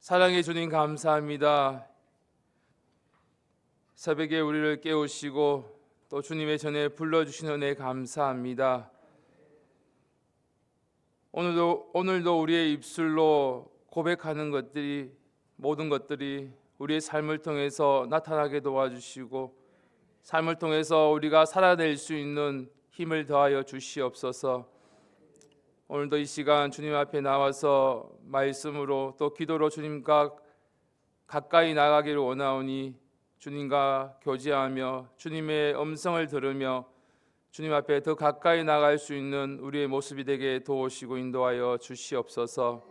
사랑해 주님 감사합니다. 새벽에 우리를 깨우시고 또 주님의 전에 불러주신 은혜 감사합니다. 오늘도 우리의 입술로 고백하는 것들이 모든 것들이 우리의 삶을 통해서 나타나게 도와주시고 삶을 통해서 우리가 살아낼 수 있는 힘을 더하여 주시옵소서. 오늘도 이 시간 주님 앞에 나와서 말씀으로 또 기도로 주님과 가까이 나가기를 원하오니 주님과 교제하며 주님의 음성을 들으며 주님 앞에 더 가까이 나갈 수 있는 우리의 모습이 되게 도우시고 인도하여 주시옵소서.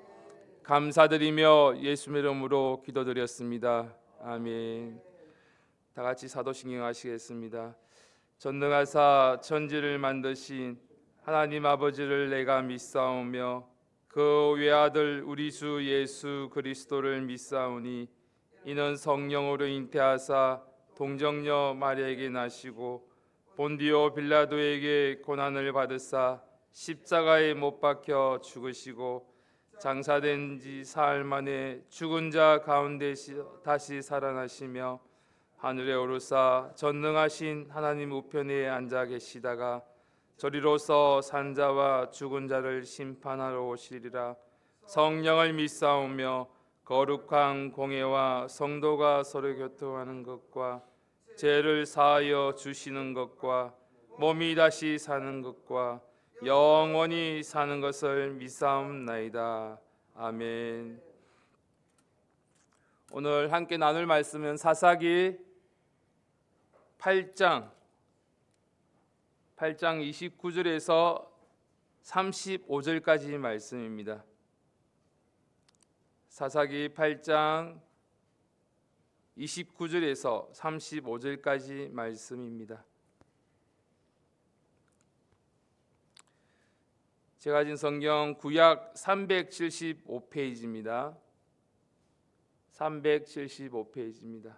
감사드리며 예수의 이름으로 기도드렸습니다. 아멘. 다 같이 사도신경 하시겠습니다. 전능하사 천지를 만드신 하나님 아버지를 내가 믿사오며 그 외아들 우리 주 예수 그리스도를 믿사오니 이는 성령으로 잉태하사 동정녀 마리아에게 나시고 본디오 빌라도에게 고난을 받으사 십자가에 못 박혀 죽으시고 장사된 지 사흘 만에 죽은 자 가운데 다시 살아나시며 하늘에 오르사 전능하신 하나님 우편에 앉아 계시다가 저리로서 산자와 죽은 자를 심판하러 오시리라. 성령을 믿사오며 거룩한 공회와 성도가 서로 교통하는 것과 죄를 사하여 주시는 것과 몸이 다시 사는 것과 영원히 사는 것을 믿사옵나이다. 아멘. 오늘 함께 나눌 말씀은 사사기 8장 29절에서 35절까지 말씀입니다. 사사기 8장 29절에서 35절까지 말씀입니다. 제가 가진 성경 구약 375페이지입니다. 375페이지입니다.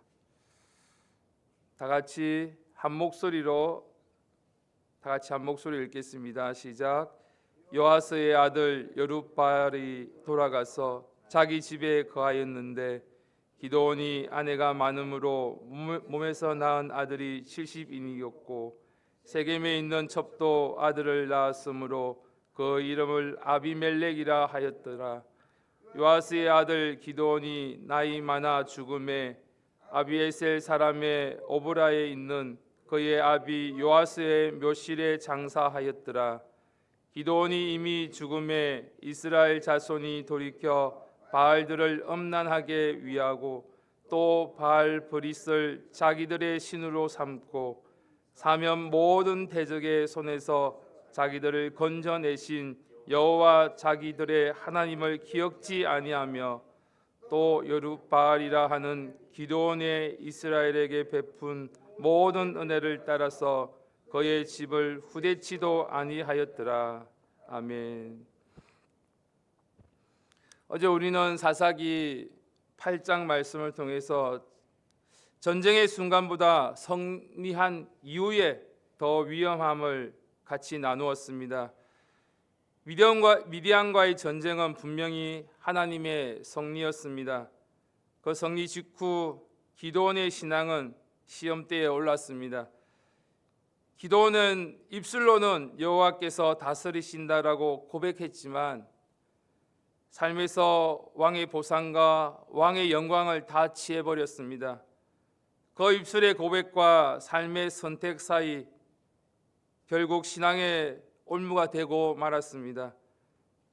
다 같이 한 목소리로 읽겠습니다. 시작. 요아스의 아들 여룹바알이 돌아가서 자기 집에 거하였는데 기드온이 아내가 많음으로 몸에서 낳은 아들이 70인이었고 세겜에 있는 첩도 아들을 낳았으므로 그 이름을 아비멜렉이라 하였더라. 요아스의 아들 기드온이 나이 많아 죽음에 아비에셀 사람의 오브라에 있는 그의 아비 요아스의 묘실에 장사하였더라. 기드온이 이미 죽음에 이스라엘 자손이 돌이켜 바알들을 음란하게 위하고 또 바알 브릿을 자기들의 신으로 삼고 사면 모든 대적의 손에서 자기들을 건져내신 여호와 자기들의 하나님을 기억지 아니하며 또 여룹바알이라 하는 기드온의 이스라엘에게 베푼 모든 은혜를 따라서 그의 집을 후대치도 아니하였더라. 아멘. 어제 우리는 사사기 8장 말씀을 통해서 전쟁의 순간보다 승리한 이후에 더 위험함을 같이 나누었습니다. 미디안과의 전쟁은 분명히 하나님의 승리였습니다. 그 승리 직후 기드온의 신앙은 시험대에 올랐습니다. 기드온은 입술로는 여호와께서 다스리신다라고 고백했지만 삶에서 왕의 보상과 왕의 영광을 다 취해버렸습니다. 그 입술의 고백과 삶의 선택 사이 결국 신앙의 올무가 되고 말았습니다.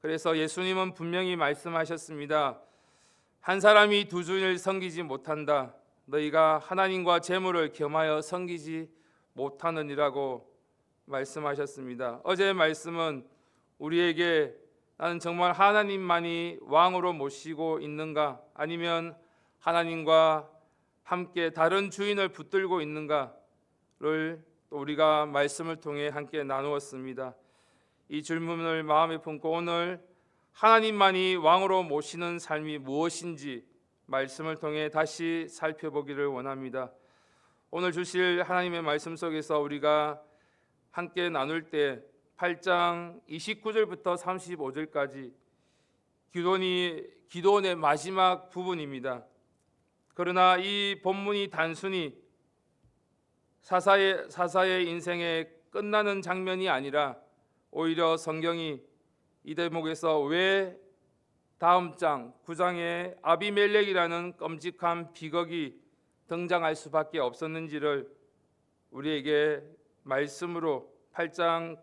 그래서 예수님은 분명히 말씀하셨습니다. 한 사람이 두 주를 섬기지 못한다. 너희가 하나님과 재물을 겸하여 섬기지 못하느니라고 말씀하셨습니다. 어제의 말씀은 우리에게 나는 정말 하나님만이 왕으로 모시고 있는가, 아니면 하나님과 함께 다른 주인을 붙들고 있는가를 또 우리가 말씀을 통해 함께 나누었습니다. 이 질문을 마음에 품고 오늘 하나님만이 왕으로 모시는 삶이 무엇인지 말씀을 통해 다시 살펴보기를 원합니다. 오늘 주실 하나님의 말씀 속에서 우리가 함께 나눌 때 8장 29절부터 35절까지 기도원의 마지막 부분입니다. 그러나 이 본문이 단순히 사사의 인생의 끝나는 장면이 아니라 오히려 성경이 이 대목에서 왜 다음 장 9장에 아비멜렉이라는 끔찍한 비극이 등장할 수밖에 없었는지를 우리에게 말씀으로 8장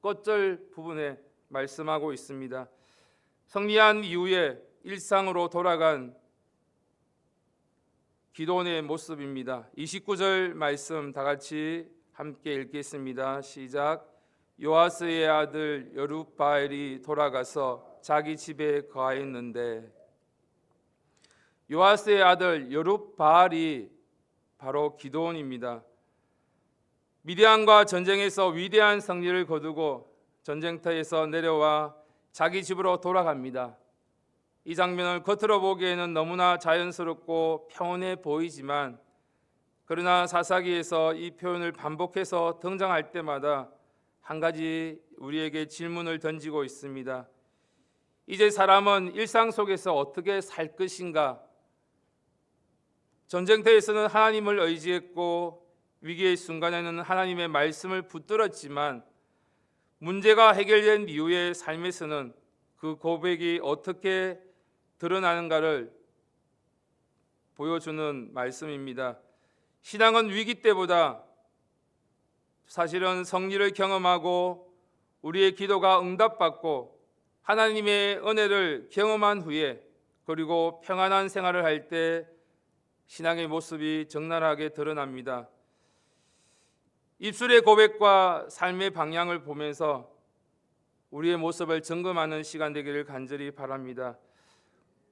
끝절 부분에 말씀하고 있습니다. 승리한 이후에 일상으로 돌아간 기도원의 모습입니다. 29절 말씀 다 같이 함께 읽겠습니다. 시작. 요아스의 아들 여룹바알이 돌아가서 자기 집에 거하였는데, 요아스의 아들 여룹바알이 바로 기도원입니다. 미디안과 전쟁에서 위대한 승리를 거두고 전쟁터에서 내려와 자기 집으로 돌아갑니다. 이 장면을 겉으로 보기에는 너무나 자연스럽고 평온해 보이지만, 그러나 사사기에서 이 표현을 반복해서 등장할 때마다 한 가지 우리에게 질문을 던지고 있습니다. 이제 사람은 일상 속에서 어떻게 살 것인가? 전쟁터에서는 하나님을 의지했고 위기의 순간에는 하나님의 말씀을 붙들었지만, 문제가 해결된 이후의 삶에서는 그 고백이 어떻게 드러나는가를 보여주는 말씀입니다. 신앙은 위기 때보다 사실은 승리를 경험하고 우리의 기도가 응답받고 하나님의 은혜를 경험한 후에, 그리고 평안한 생활을 할 때 신앙의 모습이 적나라하게 드러납니다. 입술의 고백과 삶의 방향을 보면서 우리의 모습을 점검하는 시간 되기를 간절히 바랍니다.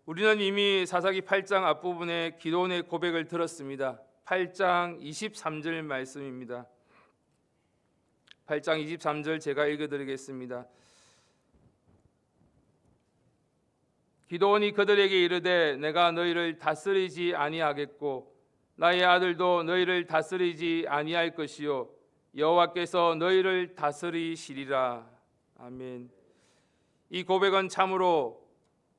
우리는 이미 사사기 8장 앞부분에 기도원의 고백을 들었습니다. 8장 23절 말씀입니다. 8장 23절 제가 읽어드리겠습니다. 기도원이 그들에게 이르되 내가 너희를 다스리지 아니하겠고 나의 아들도 너희를 다스리지 아니할 것이요 여호와께서 너희를 다스리시리라. 아멘. 이 고백은 참으로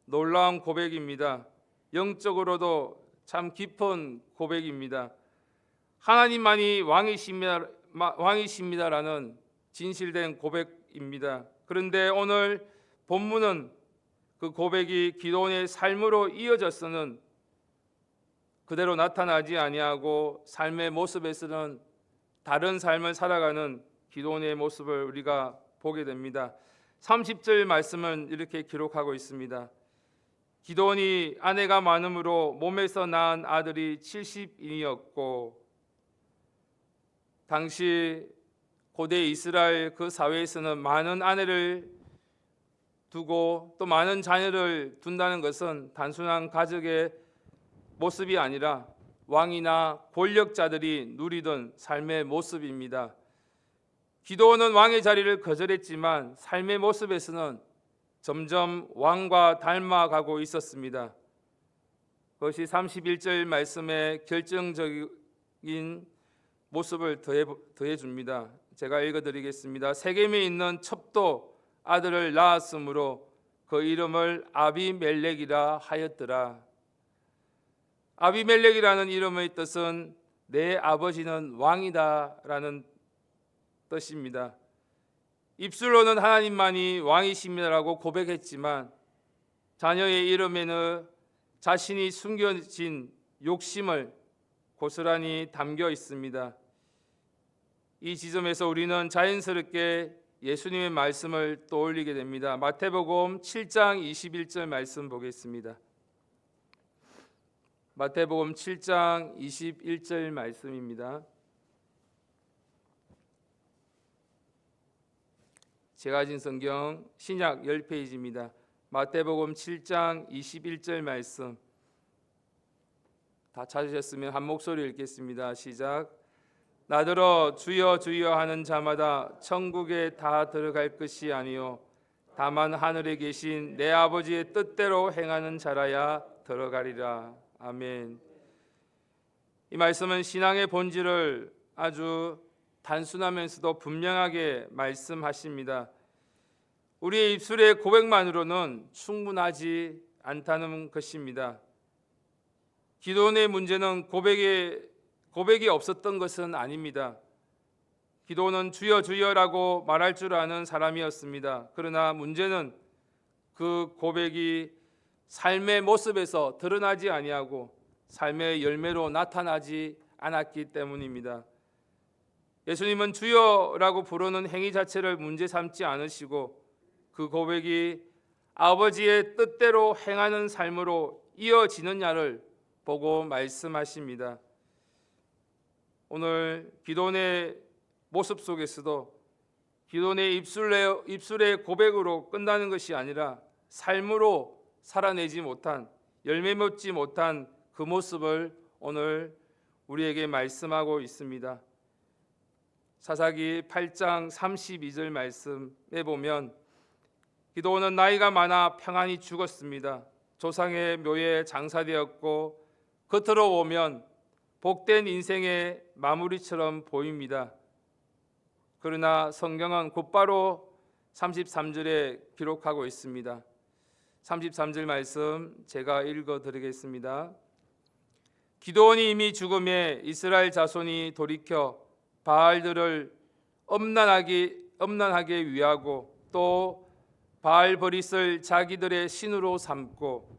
놀라운 고백입니다. 영적으로도 참 깊은 고백입니다. 하나님만이 왕이십니다라는 진실된 고백입니다. 그런데 오늘 본문은 그 고백이 기도원의 삶으로 이어져서는 그대로 나타나지 아니하고 삶의 모습에서는 다른 삶을 살아가는 기도원의 모습을 우리가 보게 됩니다. 30절 말씀은 이렇게 기록하고 있습니다. 기도원이 아내가 많음으로 몸에서 낳은 아들이 70인이었고, 당시 고대 이스라엘 그 사회에서는 많은 아내를 두고 또 많은 자녀를 둔다는 것은 단순한 가족의 모습이 아니라 왕이나 권력자들이 누리던 삶의 모습입니다. 기도원은 왕의 자리를 거절했지만 삶의 모습에서는 점점 왕과 닮아가고 있었습니다. 그것이 31절 말씀에 결정적인 모습을 더해줍니다. 제가 읽어드리겠습니다. 세겜에 있는 첩도 아들을 낳았으므로 그 이름을 아비멜렉이라 하였더라. 아비멜렉이라는 이름의 뜻은 내 아버지는 왕이다라는 뜻입니다. 입술로는 하나님만이 왕이십니다라고 고백했지만 자녀의 이름에는 자신이 숨겨진 욕심을 고스란히 담겨 있습니다. 이 지점에서 우리는 자연스럽게 예수님의 말씀을 떠올리게 됩니다. 마태복음 7장 21절 말씀 보겠습니다. 마태복음 7장 21절 말씀입니다. 제가 가진 성경 신약 10페이지입니다. 마태복음 7장 21절 말씀 다 찾으셨으면 한 목소리 읽겠습니다. 시작. 나더러 주여 주여 하는 자마다 천국에 다 들어갈 것이 아니요 다만 하늘에 계신 내 아버지의 뜻대로 행하는 자라야 들어가리라. 아멘. 이 말씀은 신앙의 본질을 아주 단순하면서도 분명하게 말씀하십니다. 우리의 입술의 고백만으로는 충분하지 않다는 것입니다. 기도원의 문제는 고백이 없었던 것은 아닙니다. 기도원은 주여 주여라고 말할 줄 아는 사람이었습니다. 그러나 문제는 그 고백이 삶의 모습에서 드러나지 아니하고 삶의 열매로 나타나지 않았기 때문입니다. 예수님은 주여라고 부르는 행위 자체를 문제 삼지 않으시고 그 고백이 아버지의 뜻대로 행하는 삶으로 이어지느냐를 보고 말씀하십니다. 오늘 기도원의 모습 속에서도 기도원의 입술의 고백으로 끝나는 것이 아니라 삶으로 살아내지 못한, 열매 맺지 못한 그 모습을 오늘 우리에게 말씀하고 있습니다. 사사기 8장 32절 말씀에 보면 기도원은 나이가 많아 평안히 죽었습니다. 조상의 묘에 장사되었고 겉으로 보면 복된 인생의 마무리처럼 보입니다. 그러나 성경은 곧바로 33절에 기록하고 있습니다. 33절 말씀 제가 읽어드리겠습니다. 기도원이 이미 죽음에 이스라엘 자손이 돌이켜 바알들을 엄란하게 위하고 또 바알 버릿을 자기들의 신으로 삼고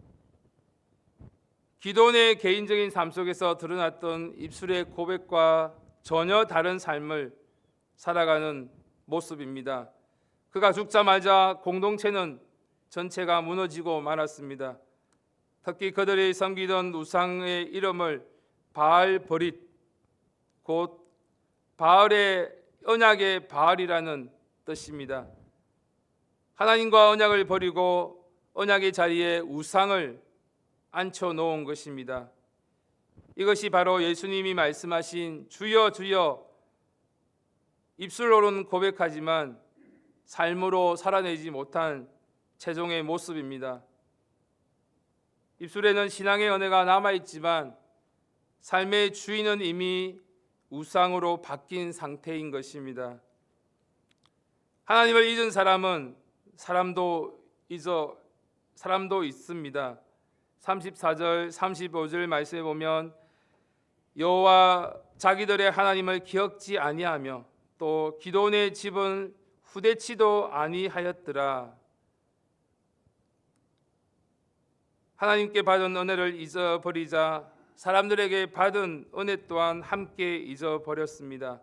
기도원의 개인적인 삶 속에서 드러났던 입술의 고백과 전혀 다른 삶을 살아가는 모습입니다. 그가 죽자마자 공동체는 전체가 무너지고 말았습니다. 특히 그들이 섬기던 우상의 이름을 바알 버릿, 곧 바알의 언약의 바알이라는 뜻입니다. 하나님과 언약을 버리고 언약의 자리에 우상을 앉혀 놓은 것입니다. 이것이 바로 예수님이 말씀하신 주여 주여, 입술로는 고백하지만 삶으로 살아내지 못한 최종의 모습입니다. 입술에는 신앙의 은혜가 남아있지만 삶의 주인은 이미 우상으로 바뀐 상태인 것입니다. 하나님을 잊은 사람은 사람도 있습니다. 34절 35절 말씀에 보면 여호와 자기들의 하나님을 기억지 아니하며 또 기도원의 집은 후대치도 아니하였더라. 하나님께 받은 은혜를 잊어버리자 사람들에게 받은 은혜 또한 함께 잊어버렸습니다.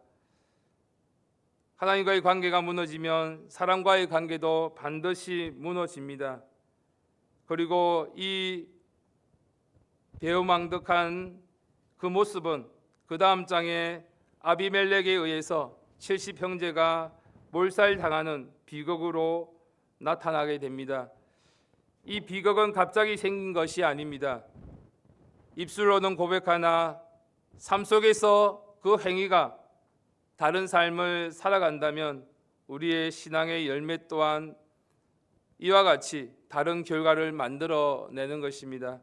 하나님과의 관계가 무너지면 사람과의 관계도 반드시 무너집니다. 그리고 이 배은망덕한 그 모습은 그 다음 장에 아비멜렉에 의해서 70형제가 몰살당하는 비극으로 나타나게 됩니다. 이 비극은 갑자기 생긴 것이 아닙니다. 입술로는 고백하나 삶 속에서 그 행위가 다른 삶을 살아간다면 우리의 신앙의 열매 또한 이와 같이 다른 결과를 만들어내는 것입니다.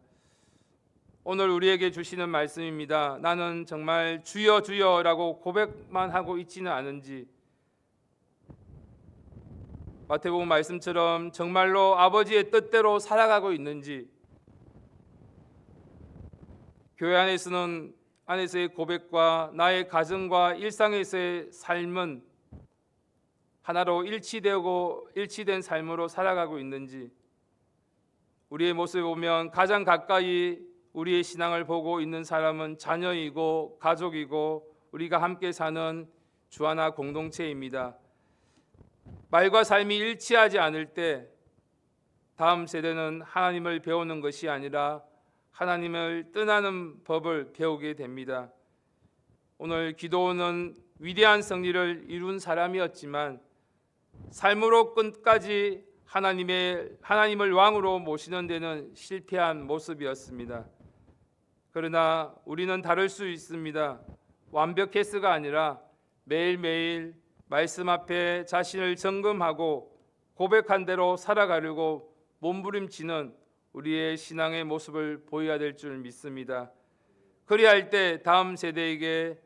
오늘 우리에게 주시는 말씀입니다. 나는 정말 주여 주여라고 고백만 하고 있지는 않은지, 마태복음 말씀처럼 정말로 아버지의 뜻대로 살아가고 있는지, 교회 안에서의 고백과 나의 가정과 일상에서의 삶은 하나로 일치된 삶으로 살아가고 있는지, 우리의 모습을 보면 가장 가까이 우리의 신앙을 보고 있는 사람은 자녀이고 가족이고 우리가 함께 사는 주하나 공동체입니다. 말과 삶이 일치하지 않을 때 다음 세대는 하나님을 배우는 것이 아니라 하나님을 떠나는 법을 배우게 됩니다. 오늘 기도원은 위대한 승리를 이룬 사람이었지만 삶으로 끝까지 하나님을 왕으로 모시는 데는 실패한 모습이었습니다. 그러나 우리는 다를 수 있습니다. 완벽해서가 아니라 매일매일 말씀 앞에 자신을 점검하고 고백한 대로 살아가려고 몸부림치는 우리의 신앙의 모습을 보여야 될 줄 믿습니다. 그리할 때 다음 세대에게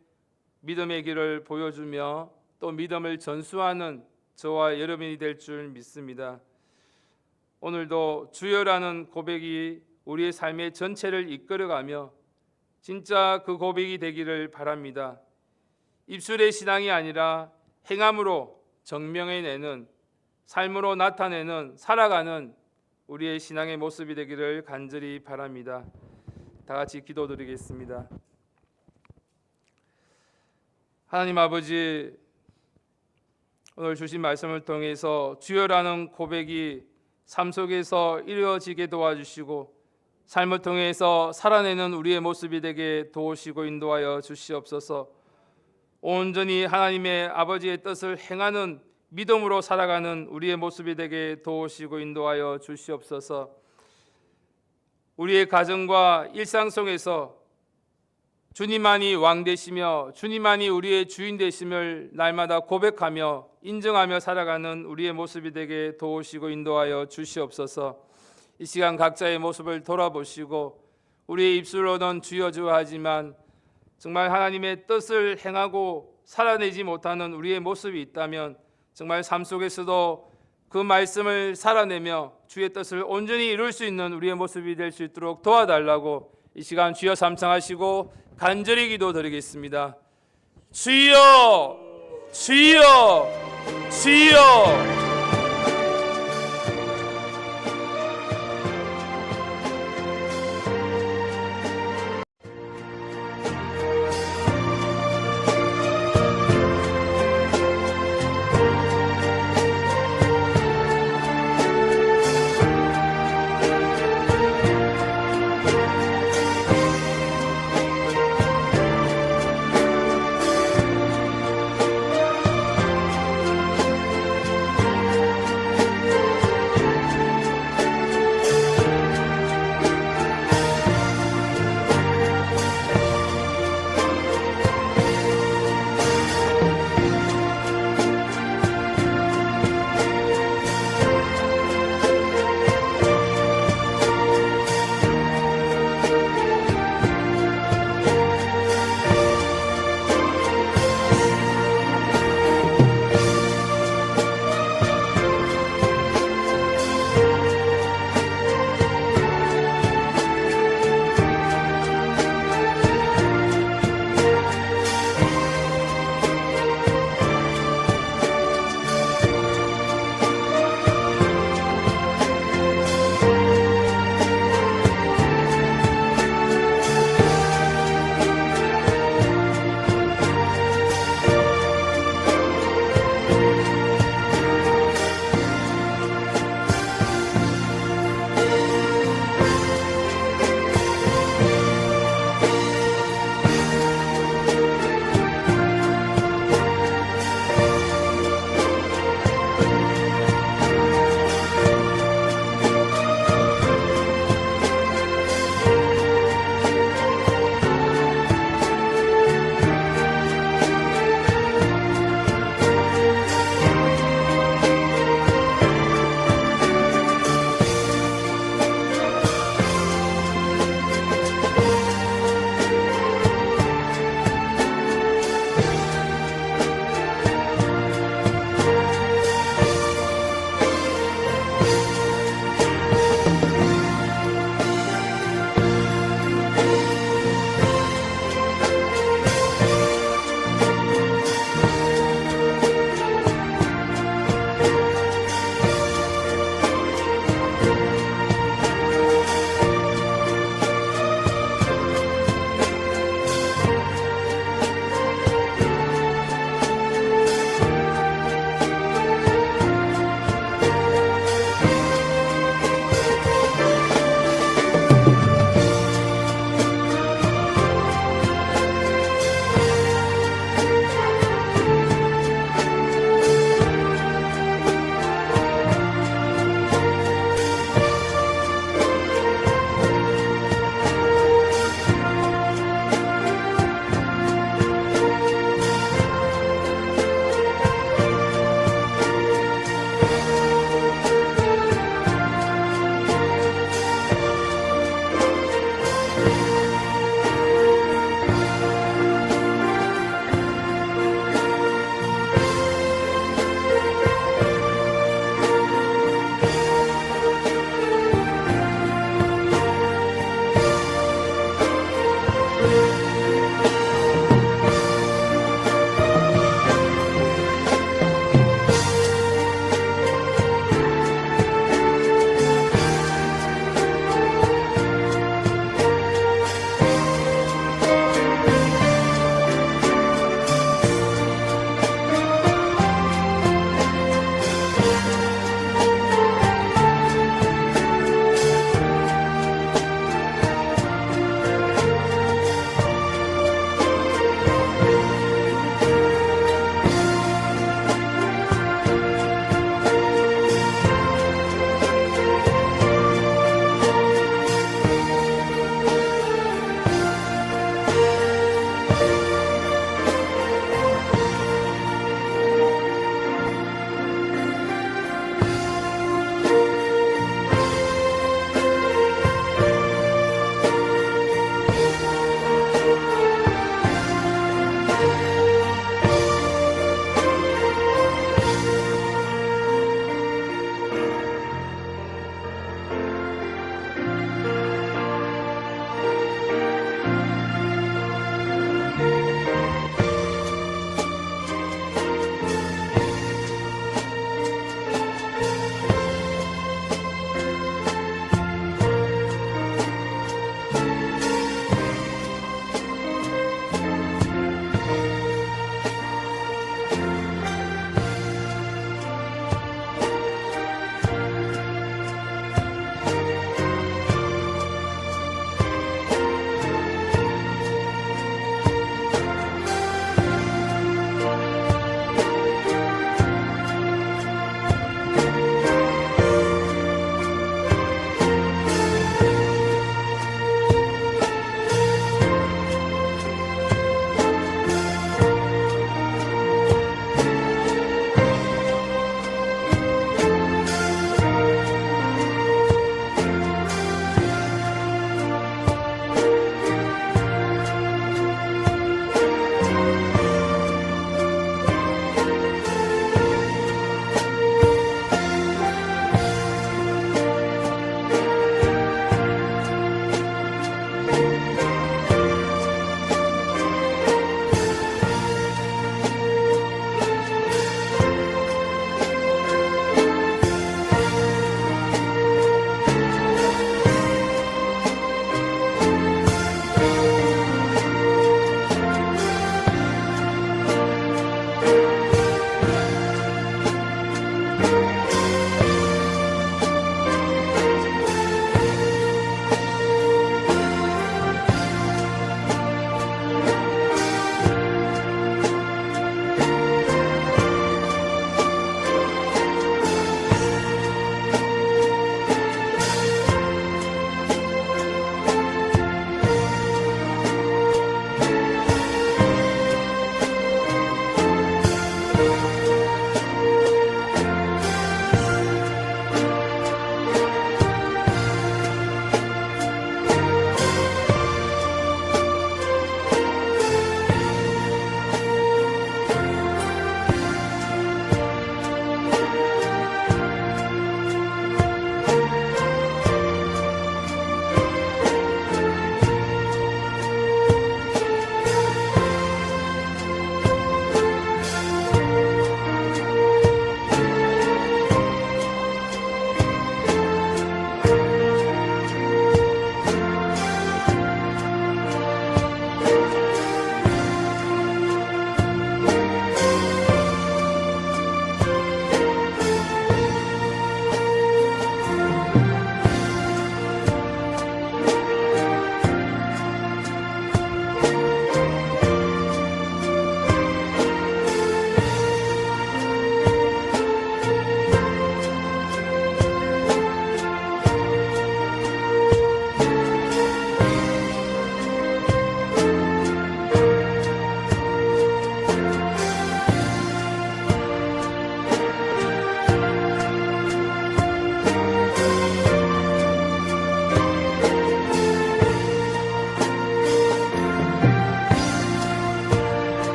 믿음의 길을 보여주며 또 믿음을 전수하는 저와 여러분이 될 줄 믿습니다. 오늘도 주여라는 고백이 우리의 삶의 전체를 이끌어가며 진짜 그 고백이 되기를 바랍니다. 입술의 신앙이 아니라 행함으로 증명해내는, 삶으로 나타내는, 살아가는 우리의 신앙의 모습이 되기를 간절히 바랍니다. 다 같이 기도드리겠습니다. 하나님 아버지, 오늘 주신 말씀을 통해서 주여라는 고백이 삶 속에서 이루어지게 도와주시고 삶을 통해서 살아내는 우리의 모습이 되게 도우시고 인도하여 주시옵소서. 온전히 하나님의 아버지의 뜻을 행하는 믿음으로 살아가는 우리의 모습이 되게 도우시고 인도하여 주시옵소서. 우리의 가정과 일상 속에서 주님만이 왕 되시며 주님만이 우리의 주인 되심을 날마다 고백하며 인정하며 살아가는 우리의 모습이 되게 도우시고 인도하여 주시옵소서. 이 시간 각자의 모습을 돌아보시고 우리의 입술로는 주여 주여 하지만 정말 하나님의 뜻을 행하고 살아내지 못하는 우리의 모습이 있다면 정말 삶 속에서도 그 말씀을 살아내며 주의 뜻을 온전히 이룰 수 있는 우리의 모습이 될 수 있도록 도와달라고 이 시간 주여 삼창하시고 간절히 기도드리겠습니다. 주여, 주여, 주여.